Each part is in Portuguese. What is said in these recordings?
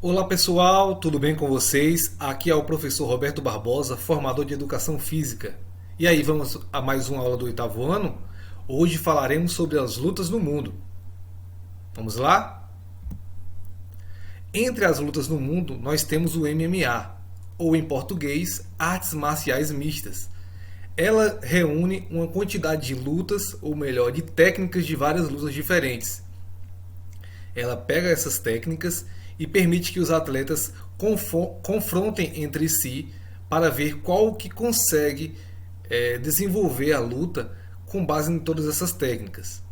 Olá pessoal, tudo bem com vocês? Aqui é o professor Roberto Barbosa, formador de Educação Física. E aí, vamos a mais uma aula do oitavo ano? Hoje falaremos sobre as lutas no mundo. Vamos lá? Entre as lutas no mundo, nós temos o MMA, ou em português, Artes Marciais Mistas. Ela reúne uma quantidade de lutas, ou melhor, de técnicas de várias lutas diferentes. Ela pega essas técnicas e permite que os atletas confrontem entre si para ver qual que consegue desenvolver a luta com base em todas essas técnicas.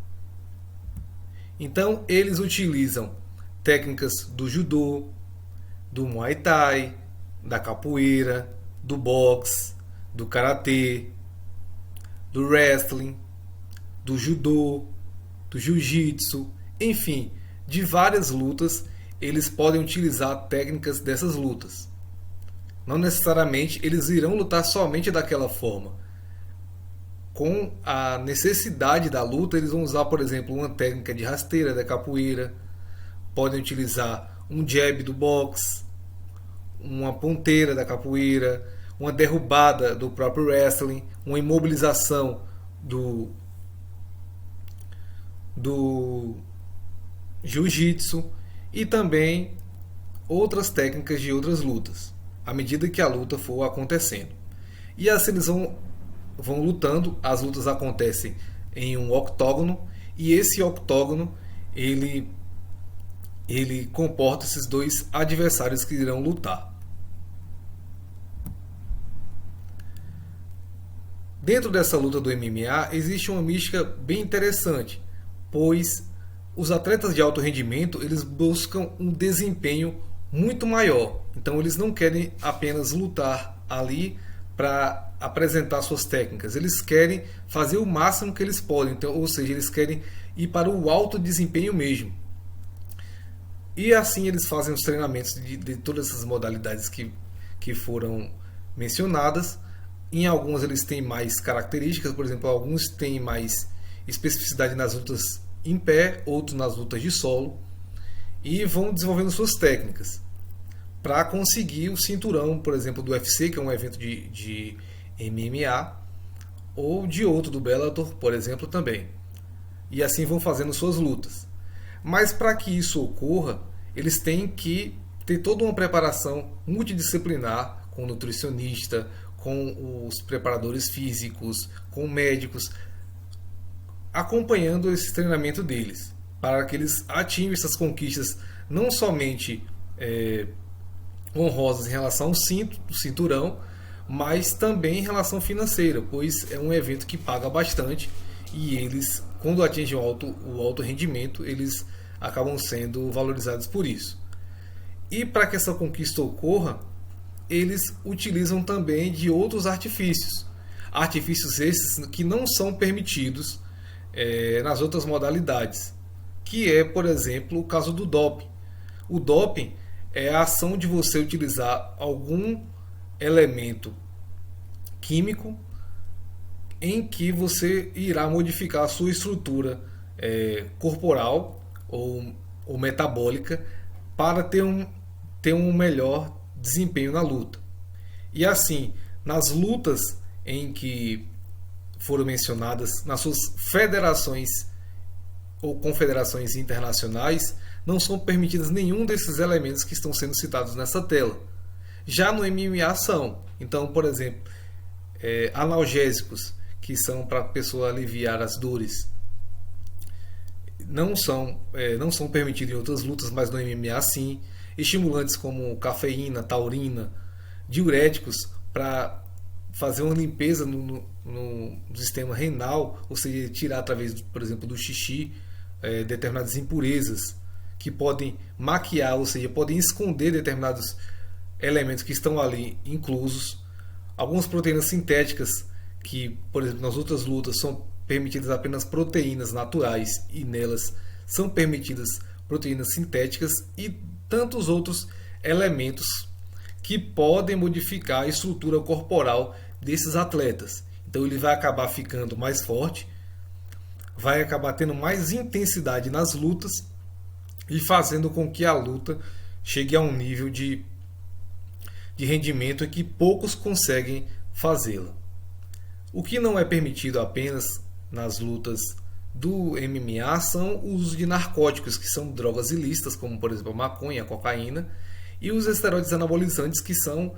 Então eles utilizam técnicas do judô, do muay thai, da capoeira, do boxe, do karatê, do wrestling, do judô, do jiu-jitsu, enfim, de várias lutas, eles podem utilizar técnicas dessas lutas. Não necessariamente eles irão lutar somente daquela forma. Com a necessidade da luta, eles vão usar, por exemplo, uma técnica de rasteira da capoeira, podem utilizar um jab do boxe, uma ponteira da capoeira, uma derrubada do próprio wrestling, uma imobilização do jiu-jitsu e também outras técnicas de outras lutas, à medida que a luta for acontecendo. E assim eles vão lutando, as lutas acontecem em um octógono e esse octógono ele comporta esses dois adversários que irão lutar. Dentro dessa luta do MMA existe uma mística bem interessante, pois os atletas de alto rendimento eles buscam um desempenho muito maior. Então eles não querem apenas lutar ali para apresentar suas técnicas, eles querem fazer o máximo que eles podem. Então, ou seja, eles querem ir para o alto desempenho mesmo. E assim eles fazem os treinamentos de todas essas modalidades que foram mencionadas. Em algumas eles têm mais características, por exemplo, alguns têm mais especificidade nas lutas em pé, outros nas lutas de solo, e vão desenvolvendo suas técnicas para conseguir o cinturão, por exemplo, do UFC, que é um evento de MMA, ou de outro do Bellator, por exemplo, também. E assim vão fazendo suas lutas. Mas para que isso ocorra, eles têm que ter toda uma preparação multidisciplinar com o nutricionista, com os preparadores físicos, com médicos, acompanhando esse treinamento deles, para que eles atinjam essas conquistas não somente honrosas em relação ao cinturão, mas também em relação financeira, pois é um evento que paga bastante e eles, quando atingem o alto rendimento, eles acabam sendo valorizados por isso. E para que essa conquista ocorra, eles utilizam também de outros artifícios. Artifícios esses que não são permitidos nas outras modalidades, que é, por exemplo, o caso do doping. O doping é a ação de você utilizar algum elemento químico em que você irá modificar a sua estrutura corporal ou metabólica para ter um melhor desempenho na luta. E assim, nas lutas em que foram mencionadas, nas suas federações ou confederações internacionais, não são permitidos nenhum desses elementos que estão sendo citados nessa tela. Já no MMA são. Então, por exemplo, analgésicos, que são para a pessoa aliviar as dores, não são permitidos em outras lutas, mas no MMA sim. Estimulantes como cafeína, taurina, diuréticos para fazer uma limpeza no sistema renal, ou seja, tirar através, por exemplo, do xixi determinadas impurezas que podem maquiar, ou seja, podem esconder determinados elementos que estão ali inclusos. Algumas proteínas sintéticas que, por exemplo, nas outras lutas são permitidas apenas proteínas naturais e nelas são permitidas proteínas sintéticas e tantos outros elementos que podem modificar a estrutura corporal desses atletas. Então ele vai acabar ficando mais forte, vai acabar tendo mais intensidade nas lutas e fazendo com que a luta chegue a um nível de rendimento em que poucos conseguem fazê-la. O que não é permitido apenas nas lutas do MMA são o uso de narcóticos, que são drogas ilícitas, como por exemplo a maconha, a cocaína, e os esteroides anabolizantes, que são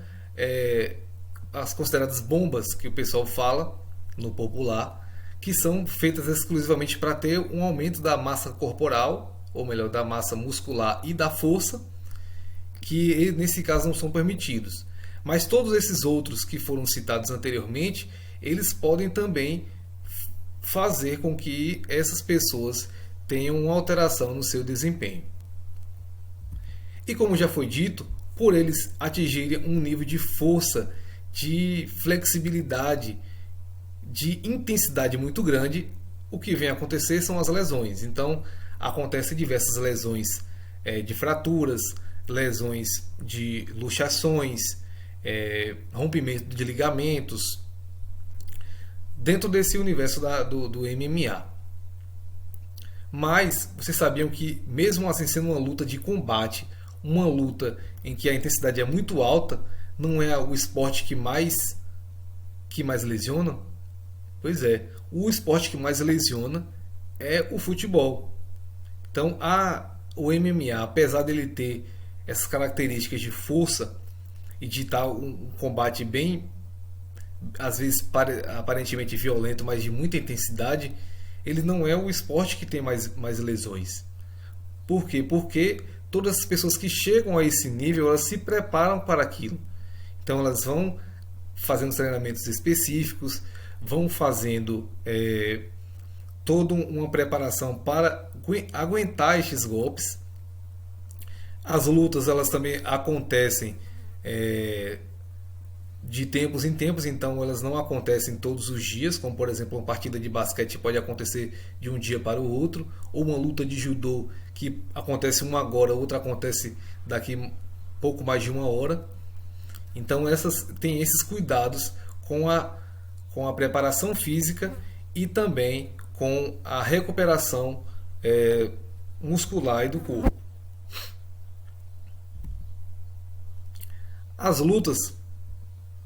as consideradas bombas que o pessoal fala no popular, que são feitas exclusivamente para ter um aumento da massa corporal, ou melhor, da massa muscular e da força, que nesse caso não são permitidos. Mas todos esses outros que foram citados anteriormente, eles podem também fazer com que essas pessoas tenham uma alteração no seu desempenho. E como já foi dito, por eles atingirem um nível de força, de flexibilidade, de intensidade muito grande, o que vem a acontecer são as lesões. Então, acontecem diversas lesões de fraturas, lesões de luxações, rompimento de ligamentos, dentro desse universo do MMA. Mas vocês sabiam que, mesmo assim sendo uma luta de combate, uma luta em que a intensidade é muito alta, não é o esporte que mais lesiona? Pois é, o esporte que mais lesiona é o futebol. Então, o MMA, apesar dele ter essas características de força e de estar um combate bem, às vezes aparentemente violento, mas de muita intensidade, ele não é o esporte que tem mais lesões. Por quê? Porque todas as pessoas que chegam a esse nível, elas se preparam para aquilo. Então elas vão fazendo treinamentos específicos, vão fazendo toda uma preparação para aguentar estes golpes. As lutas, elas também acontecem de tempos em tempos, então elas não acontecem todos os dias, como por exemplo uma partida de basquete pode acontecer de um dia para o outro, ou uma luta de judô que acontece uma agora, outra acontece daqui pouco mais de uma hora. Então tem esses cuidados com a preparação física e também com a recuperação muscular e do corpo. As lutas,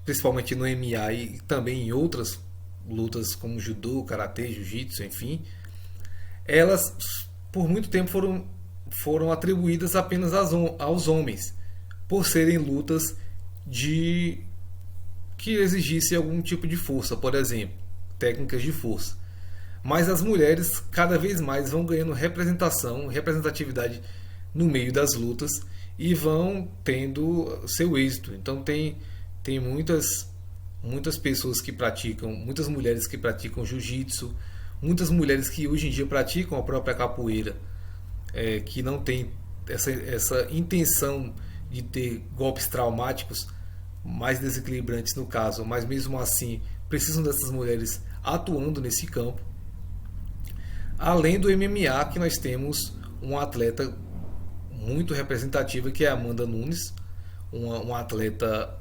principalmente no MMA e também em outras lutas como judô, karatê, jiu-jitsu, enfim, elas por muito tempo foram atribuídas apenas aos homens, por serem lutas que exigissem algum tipo de força, por exemplo, técnicas de força. Mas as mulheres cada vez mais vão ganhando representatividade no meio das lutas e vão tendo seu êxito. Então tem muitas pessoas que praticam, muitas mulheres que praticam jiu-jitsu, muitas mulheres que hoje em dia praticam a própria capoeira, que não tem essa intenção de ter golpes traumáticos, mais desequilibrantes no caso, mas mesmo assim precisam dessas mulheres atuando nesse campo. Além do MMA, que nós temos uma atleta muito representativa, que é a Amanda Nunes, uma atleta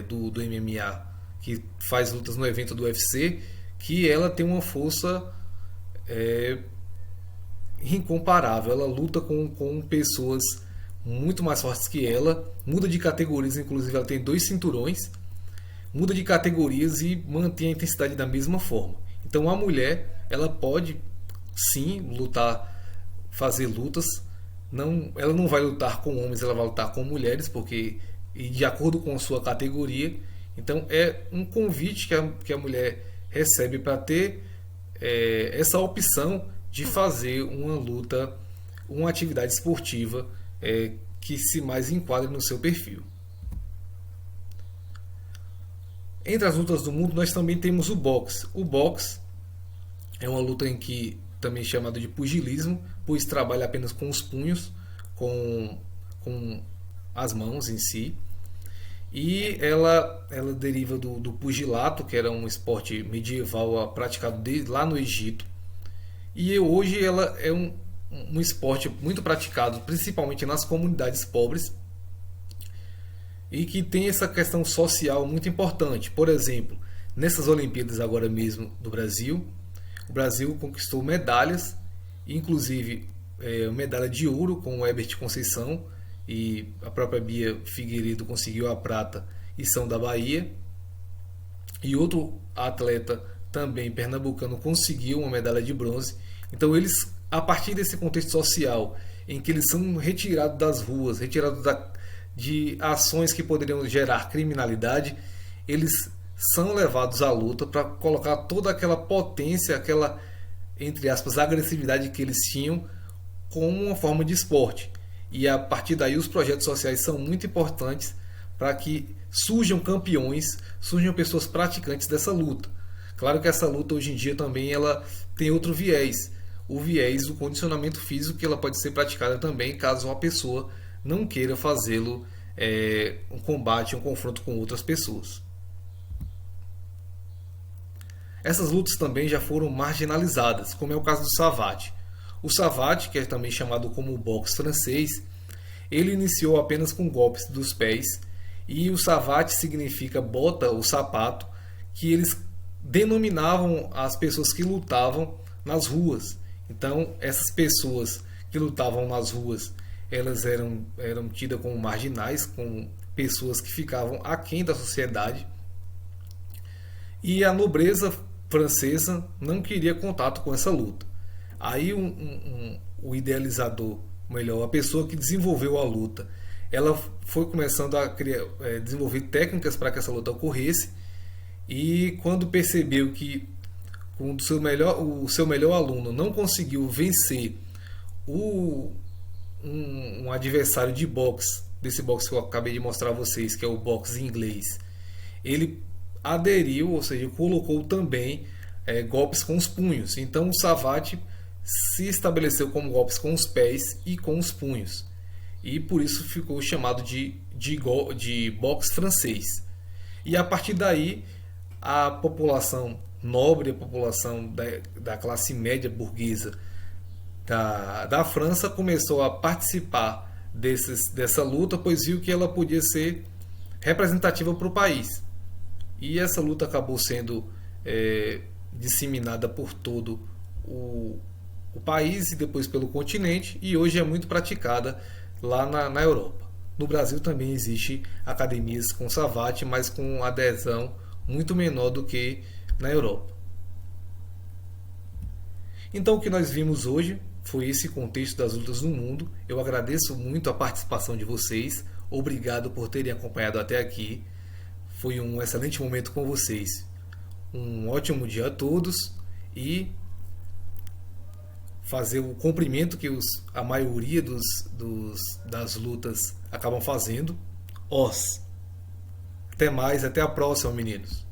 do MMA que faz lutas no evento do UFC, que ela tem uma força incomparável. Ela luta com pessoas muito mais fortes que ela, muda de categorias, inclusive ela tem 2 cinturões, muda de categorias e mantém a intensidade da mesma forma. Então a mulher, ela pode sim lutar, fazer lutas. Ela não vai lutar com homens, ela vai lutar com mulheres, porque de acordo com a sua categoria. Então é um convite que a mulher recebe para ter essa opção de fazer uma luta, uma atividade esportiva que se mais enquadre no seu perfil. Entre as lutas do mundo nós também temos o boxe. O boxe é uma luta em que também chamado de pugilismo, pois trabalha apenas com os punhos, com as mãos em si. E ela deriva do pugilato, que era um esporte medieval praticado lá no Egito. E hoje ela é um esporte muito praticado, principalmente nas comunidades pobres, e que tem essa questão social muito importante. Por exemplo, nessas Olimpíadas agora mesmo do Brasil, o Brasil conquistou medalhas, inclusive medalha de ouro com o Herbert Conceição, e a própria Bia Figueiredo conseguiu a prata e são da Bahia. E outro atleta também pernambucano conseguiu uma medalha de bronze. Então eles, a partir desse contexto social em que eles são retirados das ruas, retirados de ações que poderiam gerar criminalidade, eles são levados à luta para colocar toda aquela potência, aquela, entre aspas, agressividade que eles tinham como uma forma de esporte. E a partir daí os projetos sociais são muito importantes para que surjam campeões, surjam pessoas praticantes dessa luta. Claro que essa luta hoje em dia também ela tem outro viés, o viés do condicionamento físico, que ela pode ser praticada também caso uma pessoa não queira fazê-lo um combate, um confronto com outras pessoas. Essas lutas também já foram marginalizadas, como é o caso do savate. O savate, que é também chamado como boxe francês, ele iniciou apenas com golpes dos pés, e o savate significa bota ou sapato, que eles denominavam as pessoas que lutavam nas ruas. Então, essas pessoas que lutavam nas ruas, elas eram tidas como marginais, como pessoas que ficavam aquém da sociedade. E a nobreza francesa não queria contato com essa luta. Aí o idealizador, melhor, a pessoa que desenvolveu a luta, ela foi começando a desenvolver técnicas para que essa luta ocorresse, e quando percebeu que o seu melhor aluno não conseguiu vencer um adversário de boxe, desse boxe que eu acabei de mostrar a vocês, que é o boxe inglês, ele aderiu, ou seja, colocou também golpes com os punhos. Então o savate se estabeleceu como golpes com os pés e com os punhos, e por isso ficou chamado de boxe francês. E a partir daí a população nobre, a população da classe média burguesa da França começou a participar dessa luta, pois viu que ela podia ser representativa para o país. E essa luta acabou sendo disseminada por todo o país e depois pelo continente, e hoje é muito praticada lá na Europa. No Brasil também existe academias com savate, mas com adesão muito menor do que na Europa. Então o que nós vimos hoje foi esse contexto das lutas no mundo. Eu agradeço muito a participação de vocês. Obrigado por terem acompanhado até aqui. Foi um excelente momento com vocês. Um ótimo dia a todos e fazer o cumprimento que a maioria das lutas acabam fazendo. Até mais, até a próxima, meninos.